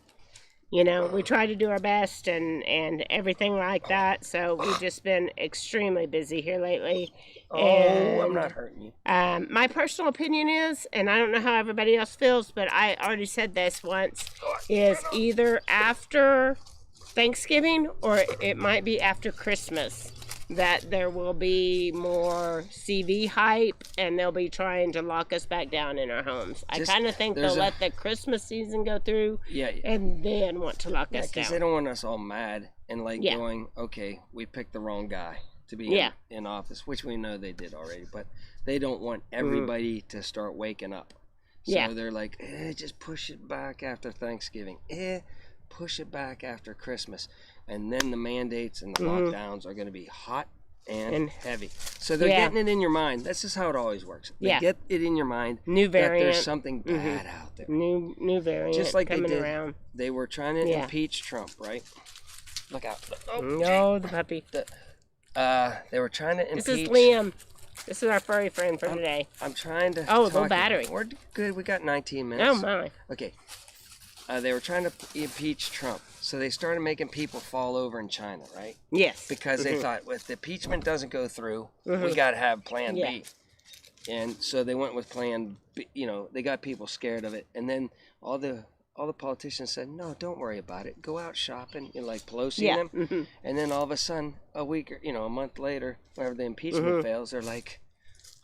S2: you know, we try to do our best and everything like that. So we've just been extremely busy here lately.
S1: Oh, I'm not hurting you.
S2: My personal opinion is, and I don't know how everybody else feels, but I already said this once, is either after Thanksgiving or it might be after Christmas that there will be more CV hype and they'll be trying to lock us back down in our homes. I
S1: Just-
S2: kind of think
S1: there's
S2: they'll
S1: a-
S2: let the Christmas season go through
S1: Yeah,
S2: and then want to lock us
S1: because
S2: down.
S1: they don't want us all mad and like
S2: Yeah.
S1: going, okay, we picked the wrong guy to be
S2: Yeah.
S1: in office, which we know they did already, but they don't want everybody to start waking up. So
S2: Yeah.
S1: they're like, just push it back after Thanksgiving. Push it back after Christmas. And then the mandates and the lockdowns are going to be hot and heavy. So they're
S2: Yeah.
S1: getting it in your mind. This is how it always works. They
S2: Yeah.
S1: get it in your mind
S2: New
S1: that
S2: variant.
S1: there's something bad out there.
S2: New variant
S1: Just like they
S2: coming
S1: did.
S2: around.
S1: They were trying to
S2: Yeah.
S1: impeach Trump, right? Look out. Oh,
S2: No, the puppy.
S1: they were trying to impeach.
S2: This is Liam. This is our furry friend for today.
S1: I'm trying to.
S2: Oh, low
S1: talk-
S2: battery.
S1: We're good. We got 19 minutes.
S2: Oh my.
S1: Okay. They were trying to impeach Trump, so they started making people fall over in China, right?
S2: Yes.
S1: Because they thought, well, if the impeachment doesn't go through, we got to have Plan
S2: Yeah.
S1: B. And so they went with Plan B. You know, they got people scared of it, and then all the politicians said, no, don't worry about it. Go out shopping, you know, like Pelosi
S2: Yeah.
S1: and them. And then all of a sudden, a week or a month later, whenever the impeachment fails, they're like,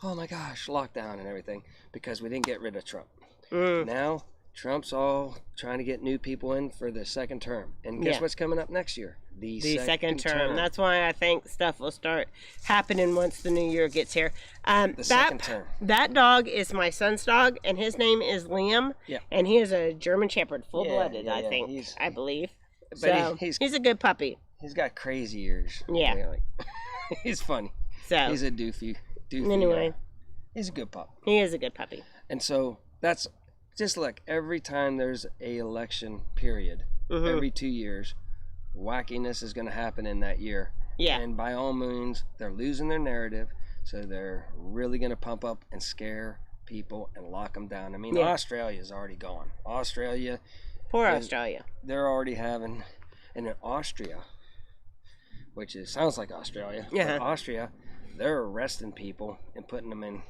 S1: oh my gosh, lockdown and everything because we didn't get rid of Trump. Now Trump's all trying to get new people in for the second term. And guess
S2: Yeah.
S1: what's coming up next year?
S2: The second term. That's why I think stuff will start happening once the new year gets here.
S1: the second term.
S2: That dog is my son's dog, and his name is Liam.
S1: Yeah.
S2: And he is a German Shepherd, full-blooded,
S1: yeah,
S2: I
S1: yeah,
S2: think,
S1: he's-
S2: I believe.
S1: But
S2: So
S1: he's
S2: he's a good puppy.
S1: he's got crazy ears.
S2: Yeah.
S1: Like, he's funny.
S2: So
S1: He's a doofy
S2: anyway,
S1: guy. He's a good pup.
S2: he is a good puppy.
S1: And so that's just look, every time there's a election period, every 2 years, wackiness is going to happen in that year.
S2: Yeah.
S1: And by all means, they're losing their narrative, so they're really going to pump up and scare people and lock them down. I mean,
S2: Yeah.
S1: Australia's already gone. Australia,
S2: Poor
S1: And-
S2: Australia.
S1: they're already having, and in Austria, which is sounds like Australia,
S2: Yeah.
S1: but Austria, they're arresting people and putting them in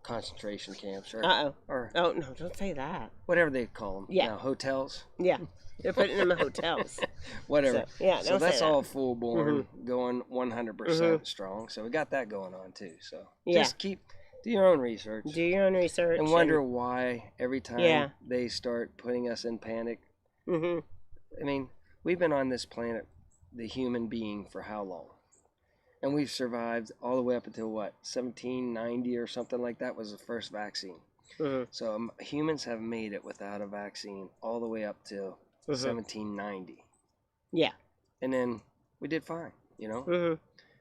S1: concentration camps or
S2: Uh-oh.
S1: or
S2: Oh, no, don't say that.
S1: whatever they call them.
S2: Yeah.
S1: Now, hotels.
S2: Yeah. They're putting them in hotels.
S1: Whatever.
S2: So, yeah,
S1: So
S2: don't say
S1: that's
S2: that.
S1: all full born, going 100% strong. So we got that going on too. So
S2: Yeah.
S1: just do your own research
S2: Do your own research.
S1: and wonder why every time
S2: Yeah.
S1: they start putting us in panic.
S2: Hmm.
S1: I mean, we've been on this planet, the human being, for how long? And we've survived all the way up until what, 1790 or something like that was the first vaccine.
S2: Hmm.
S1: So humans have made it without a vaccine all the way up till 1790.
S2: Yeah.
S1: And then we did fine,
S2: Hmm.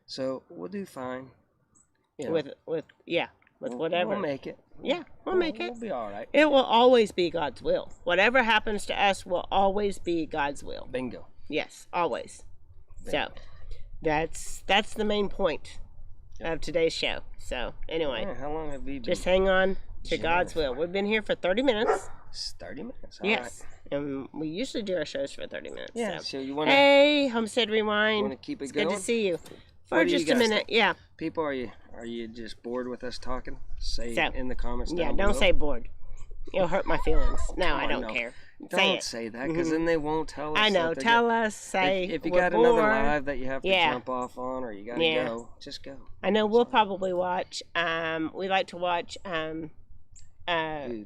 S1: So we'll do fine. You know,
S2: With whatever.
S1: We'll make it.
S2: Yeah, we'll make it.
S1: We'll be all right.
S2: It will always be God's will. Whatever happens to us will always be God's will.
S1: Bingo.
S2: Yes, always.
S1: Bingo.
S2: So that's the main point of today's show. So anyway,
S1: Yeah, how long have we been?
S2: just hang on to
S1: Yeah.
S2: God's will. We've been here for 30 minutes.
S1: 30 minutes. All
S2: Yes. And we usually do our shows for 30 minutes.
S1: Right. Yeah.
S2: So.
S1: So you want to
S2: Hey, Homestead Rewind.
S1: keep it
S2: It's
S1: going?
S2: good to see you.
S1: What
S2: For
S1: do you
S2: just a
S1: guys
S2: minute. Yeah.
S1: People, are you just bored with us talking? Say
S2: So,
S1: in the comments.
S2: Yeah,
S1: down
S2: don't
S1: below.
S2: say bored. You'll hurt my feelings. No,
S1: Come
S2: I
S1: on,
S2: don't
S1: no.
S2: care.
S1: Don't
S2: Say it.
S1: say that, because
S2: Mhm.
S1: then they won't tell us.
S2: I know.
S1: that they're
S2: Tell
S1: good.
S2: us. Say
S1: If you
S2: we're
S1: got another
S2: bored.
S1: live that you have to
S2: Yeah.
S1: jump off on, or you gotta
S2: Yeah.
S1: go, just go.
S2: I know we'll probably watch. We like to watch
S1: tonight?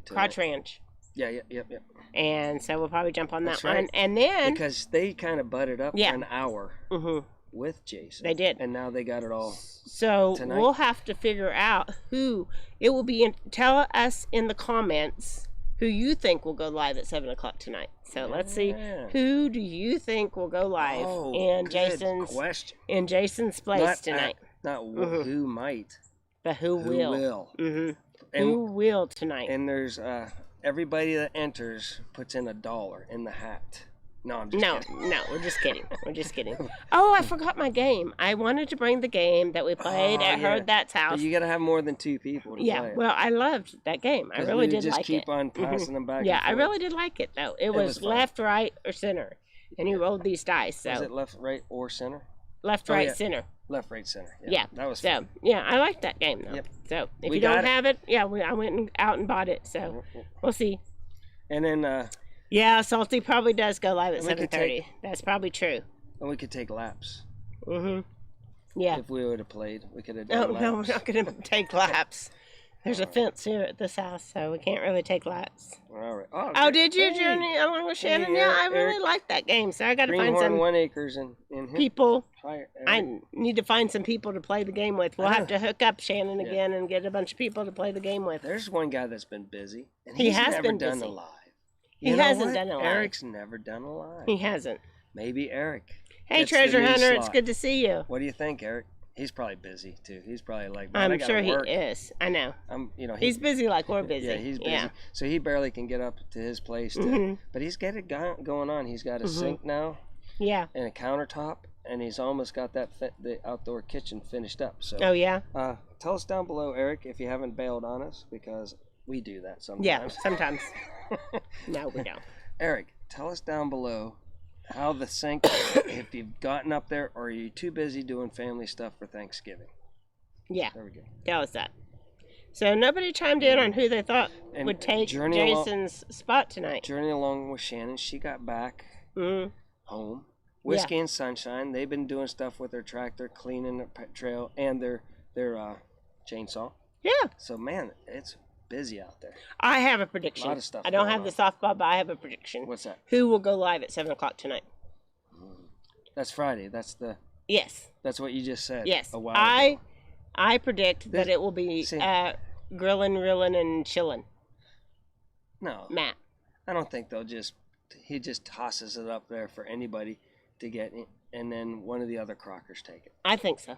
S2: Crotch Ranch,
S1: Yeah, yep.
S2: and so we'll probably jump on
S1: That's
S2: that one.
S1: right.
S2: And then
S1: Because they kind of butted up
S2: Yeah.
S1: for an hour
S2: Mhm.
S1: with Jason.
S2: They did.
S1: and now they got it all.
S2: So
S1: Tonight?
S2: we'll have to figure out who it will be. Tell us in the comments who you think will go live at 7 o'clock tonight. So let's see,
S1: Yeah.
S2: who do you think will go live
S1: Oh,
S2: in
S1: good
S2: Jason's
S1: question.
S2: place
S1: Not
S2: tonight?
S1: Not
S2: Mhm.
S1: who might,
S2: But who will? Hmm.
S1: And,
S2: Who will tonight?
S1: and there's everybody that enters puts in $1 in the hat. No, I'm just
S2: No,
S1: kidding.
S2: no, we're just kidding. We're just kidding. Oh, I forgot my game. I wanted to bring the game that we played
S1: Oh,
S2: at
S1: yeah.
S2: Heard That's
S1: But
S2: house.
S1: you gotta have more than 2 people to play
S2: Yeah,
S1: it.
S2: well, I loved that game. I
S1: 'Cause
S2: really
S1: we
S2: did
S1: just
S2: like
S1: keep
S2: it.
S1: on
S2: Mhm.
S1: passing them back.
S2: Yeah,
S1: and
S2: I
S1: forth.
S2: really did like it though. It
S1: was
S2: was
S1: fun.
S2: left, right, or center, and you rolled these dice.
S1: Was
S2: So
S1: it left, right, or center?
S2: left,
S1: Oh,
S2: right,
S1: yeah.
S2: center.
S1: Left, right, center.
S2: Yeah.
S1: that was
S2: So
S1: fun.
S2: yeah, I like that game though.
S1: Yep.
S2: So if
S1: We
S2: you don't
S1: got it.
S2: have it, yeah, I went out and bought it. So we'll see.
S1: And then
S2: Yeah, Salty probably does go live at
S1: And we could
S2: 7:30. That's probably true.
S1: we could take laps.
S2: Mhm. Yeah.
S1: If we would have played, we could have
S2: No,
S1: done laps.
S2: no, we're not going to take laps. There's a
S1: Alright.
S2: fence here at this house, so we can't really take laps.
S1: All right.
S2: Oh,
S1: great.
S2: did you
S1: Hey,
S2: journey along with Shannon?
S1: Hey,
S2: Yeah, I really
S1: Eric.
S2: like that game, so I got to find
S1: Greenhorn
S2: some
S1: 1 acres in here.
S2: people.
S1: Hi, Eric.
S2: I need to find some people to play the game with. We'll
S1: I
S2: have
S1: know.
S2: to hook up Shannon
S1: Yeah.
S2: again and get a bunch of people to play the game with.
S1: There's one guy that's been busy, and
S2: He
S1: he's
S2: has
S1: never
S2: been
S1: done
S2: busy.
S1: a live.
S2: He
S1: You know
S2: hasn't
S1: what?
S2: done a live.
S1: Eric's never done a live.
S2: He hasn't.
S1: Maybe Eric.
S2: Hey,
S1: gets the
S2: Treasure
S1: new
S2: Hunter, it's
S1: slot.
S2: good to see you.
S1: What do you think, Eric? He's probably busy too. He's probably like, man, I
S2: I'm
S1: gotta
S2: sure he
S1: work.
S2: is. I know.
S1: He's
S2: He's busy like we're busy.
S1: Yeah, he's busy.
S2: Yeah.
S1: So he barely can get up to his place.
S2: Mhm.
S1: But he's got it going on. He's got a
S2: Mhm.
S1: sink now
S2: Yeah.
S1: and a countertop, and he's almost got the outdoor kitchen finished up. So
S2: Oh, yeah?
S1: tell us down below, Eric, if you haven't bailed on us, because we do that sometimes.
S2: Yeah, sometimes. No, we don't.
S1: Eric, tell us down below how the sink, if you've gotten up there, or are you too busy doing family stuff for Thanksgiving?
S2: Yeah.
S1: There we go.
S2: Tell us that. So nobody chimed in on who they thought
S1: And
S2: would take
S1: journey along-
S2: Jason's spot tonight.
S1: Journey along with Shannon. She got back
S2: Mm.
S1: home. Whiskey and Sunshine. They've been doing stuff with their tractor, cleaning the trail, and their chainsaw.
S2: Yeah.
S1: So man, it's busy out there.
S2: I have a prediction.
S1: Lot of stuff
S2: I don't
S1: going
S2: have the softball, but I have a prediction.
S1: What's that?
S2: Who will go live at 7 o'clock tonight?
S1: That's Friday. That's
S2: Yes.
S1: what you just said.
S2: Yes.
S1: A while ago.
S2: I predict that
S1: This-
S2: it will be
S1: see-
S2: grilling, reeling, and chilling.
S1: No,
S2: Matt.
S1: I don't think he just tosses it up there for anybody to get, and then one of the other Crockers take it.
S2: I think so.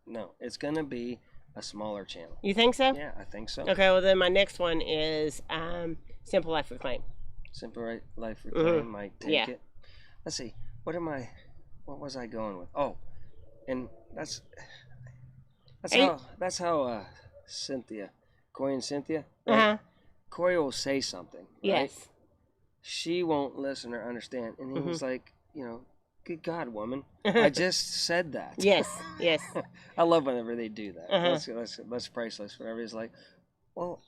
S1: No, it's gonna be a smaller channel.
S2: You think so?
S1: Yeah, I think so.
S2: Okay, well then my next one is Simple Life Reclaim.
S1: Simple Life Reclaim
S2: Mhm.
S1: might take
S2: Yeah.
S1: it. Let's see. What was I going with? Oh, and that's
S2: Hey.
S1: how Cynthia, Corey and Cynthia, right?
S2: Uh-huh.
S1: Corey will say something, right?
S2: Yes.
S1: She won't listen or understand, and he
S2: Mhm.
S1: was like, good God, woman, I just said that.
S2: Yes. Yes.
S1: I love whenever they do that.
S2: Uh-huh.
S1: That's priceless. Whenever he's like, well,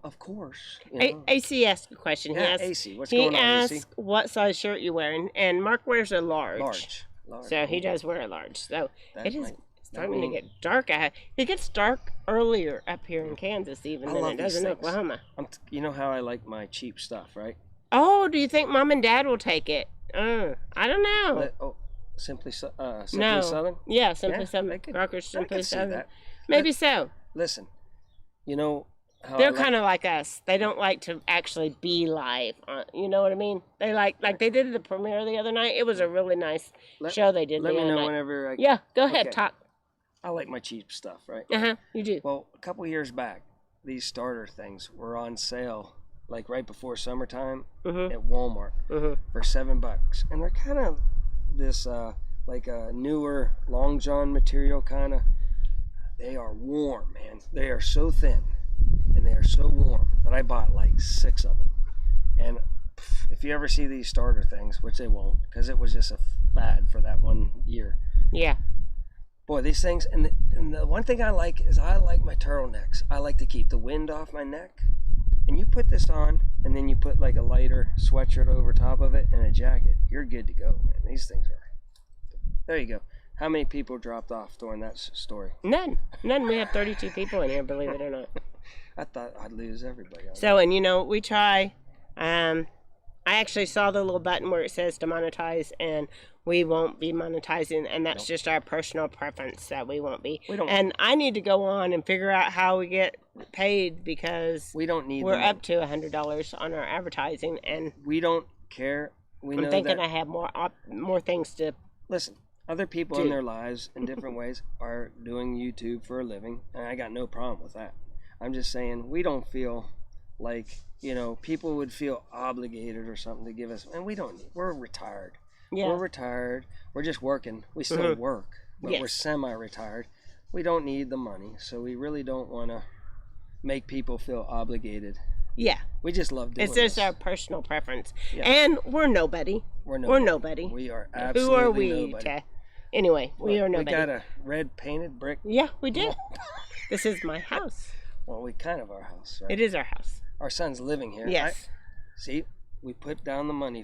S1: of course.
S2: AC asked a question.
S1: Yeah,
S2: he asked,
S1: AC, what's
S2: he
S1: going on, AC?
S2: asked what size shirt you wearing, and Mark wears a large.
S1: Large.
S2: So he does wear a large. So
S1: That
S2: it is
S1: might-
S2: starting
S1: mean-
S2: to get dark. It gets dark earlier up here in Kansas even
S1: I
S2: than
S1: love
S2: it does
S1: these
S2: in
S1: things.
S2: Oklahoma.
S1: You know how I like my cheap stuff, right?
S2: Oh, do you think Mom and Dad will take it? I don't know.
S1: Simply
S2: No.
S1: Southern.
S2: Yeah, Simply
S1: Yeah,
S2: Southern.
S1: they could-
S2: Rockers
S1: I
S2: Simply
S1: could see
S2: Southern.
S1: that.
S2: Maybe so.
S1: Listen, you know how
S2: They're kind of like us. They don't like to actually be live. You know what I mean? They like they did the premiere the other night. It was a really nice show they did
S1: Let
S2: the
S1: me
S2: other
S1: know
S2: night.
S1: whenever.
S2: Yeah, go ahead,
S1: Okay.
S2: talk.
S1: I like my cheap stuff, right?
S2: You do.
S1: Well, a couple years back, these starter things were on sale, like right before summertime
S2: Mhm.
S1: at Walmart
S2: Mhm.
S1: for $7, and they're kind of this like a newer long john material kind of. They are warm, man. They are so thin, and they are so warm that I bought like 6 of them. And if you ever see these starter things, which they won't, because it was just a fad for that one year.
S2: Yeah.
S1: Boy, these things, and the one thing I like is I like my turtlenecks. I like to keep the wind off my neck. And you put this on, and then you put like a lighter sweatshirt over top of it and a jacket. You're good to go, man. These things are. There you go. How many people dropped off during that story?
S2: None. We have 32 people in here, believe it or not.
S1: I thought I'd lose everybody.
S2: So, and we try. I actually saw the little button where it says to monetize, and we won't be monetizing, and that's just our personal preference that we won't be.
S1: We don't-
S2: And I need to go on and figure out how we get paid because
S1: We don't need.
S2: we're
S1: the money.
S2: up to $100 on our advertising, and
S1: We don't care. We
S2: I'm
S1: know
S2: thinking
S1: that.
S2: I have more things to.
S1: Listen, other people
S2: Do.
S1: in their lives in different ways are doing YouTube for a living, and I got no problem with that. I'm just saying we don't feel like people would feel obligated or something to give us, and we don't. We're retired.
S2: Yeah.
S1: We're retired. We're just working. We still
S2: Mhm.
S1: work, but we're
S2: Yes.
S1: semi-retired. We don't need the money, so we really don't want to make people feel obligated.
S2: Yeah.
S1: We just love doing
S2: It's just
S1: this.
S2: our personal preference,
S1: Yeah.
S2: and we're nobody.
S1: We're
S2: We're nobody.
S1: We are
S2: Who
S1: absolutely
S2: are we
S1: nobody.
S2: to? Anyway, we are nobody.
S1: We got a red painted brick.
S2: Yeah, we do. This is my house.
S1: Well, we kind of our house, right?
S2: It is our house.
S1: Our son's living here.
S2: Yes.
S1: See, we put down the money.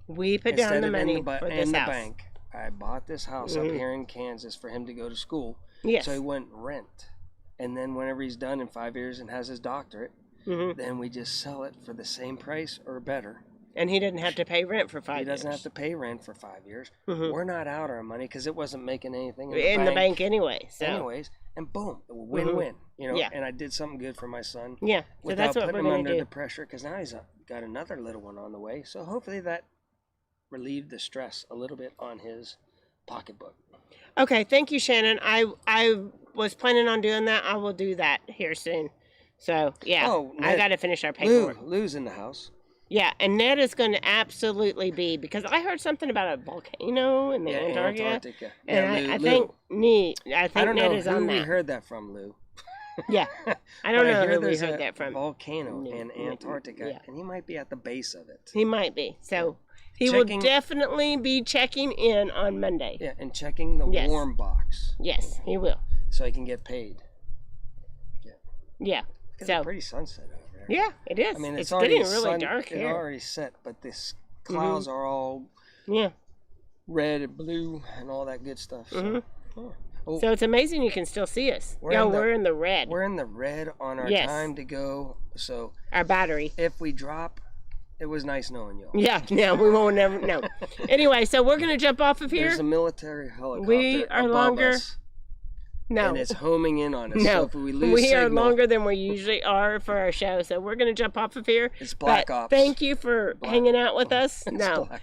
S2: We put
S1: Instead
S2: down the
S1: of
S2: money
S1: in the,
S2: for
S1: in
S2: this
S1: the
S2: house.
S1: bank, I bought this house up
S2: Mhm.
S1: here in Kansas for him to go to school.
S2: Yes.
S1: So he wouldn't rent. And then whenever he's done in 5 years and has his doctorate,
S2: hmm
S1: then we just sell it for the same price or better.
S2: And he didn't have to pay rent for 5
S1: He doesn't
S2: years.
S1: have to pay rent for 5 years.
S2: Mhm.
S1: We're not out our money because it wasn't making anything
S2: in the bank anyway. So
S1: anyways. And boom, win-win.
S2: Yeah.
S1: And I did something good for my son.
S2: yeah, so
S1: Without
S2: that's what
S1: putting
S2: we're
S1: him
S2: gonna
S1: under
S2: do.
S1: the pressure, because now he's got another little one on the way. So hopefully that relieved the stress a little bit on his pocketbook.
S2: Okay, thank you, Shannon. I was planning on doing that. I will do that here soon. So yeah,
S1: Oh,
S2: I
S1: Ned-
S2: got to finish our paperwork.
S1: Lou's in the house.
S2: Yeah, and Ned is going to absolutely be because I heard something about a volcano in the
S1: Yeah,
S2: Antarctica.
S1: Antarctica.
S2: And
S1: Yeah,
S2: I
S1: Lou.
S2: think I
S1: I
S2: think
S1: don't
S2: Ned
S1: know
S2: is
S1: who
S2: on
S1: we
S2: that.
S1: heard that from, Lou.
S2: Yeah, I
S1: But
S2: don't know
S1: hear
S2: who we
S1: there's
S2: heard
S1: a
S2: that from.
S1: volcano
S2: No,
S1: in
S2: no,
S1: Antarctica,
S2: yeah.
S1: and he might be at the base of it.
S2: He might be. So he
S1: Checking-
S2: will definitely be checking in on Monday.
S1: Yeah, and checking the
S2: Yes.
S1: warm box
S2: Yes, he will.
S1: so he can get paid.
S2: Yeah.
S1: It's
S2: So
S1: a pretty sunset over there.
S2: yeah, it is.
S1: I mean,
S2: it's
S1: already
S2: getting really
S1: sun,
S2: dark
S1: It
S2: here.
S1: already set, but this clouds are all
S2: Yeah.
S1: red and blue and all that good stuff. So,
S2: Mhm.
S1: Oh,
S2: So it's amazing you can still see us.
S1: We're
S2: Yeah,
S1: in the-
S2: we're in the red.
S1: we're in the red on our
S2: Yes.
S1: time to go. So
S2: Our battery.
S1: if we drop, it was nice knowing y'all.
S2: Yeah, no, we won't never no. Anyway, so we're gonna jump off of here.
S1: There's a military helicopter
S2: We are
S1: above
S2: longer-
S1: us,
S2: No.
S1: and it's homing in on us.
S2: No,
S1: So if we lose
S2: we are
S1: signal,
S2: longer than we usually are for our show, so we're gonna jump off of here.
S1: It's Black
S2: But
S1: Ops.
S2: thank you for hanging out with us.
S1: It's
S2: No,
S1: Black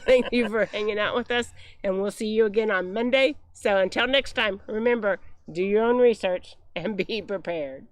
S2: thank you for hanging out with us, and we'll see you again on Monday. So until next time, remember, do your own research and be prepared.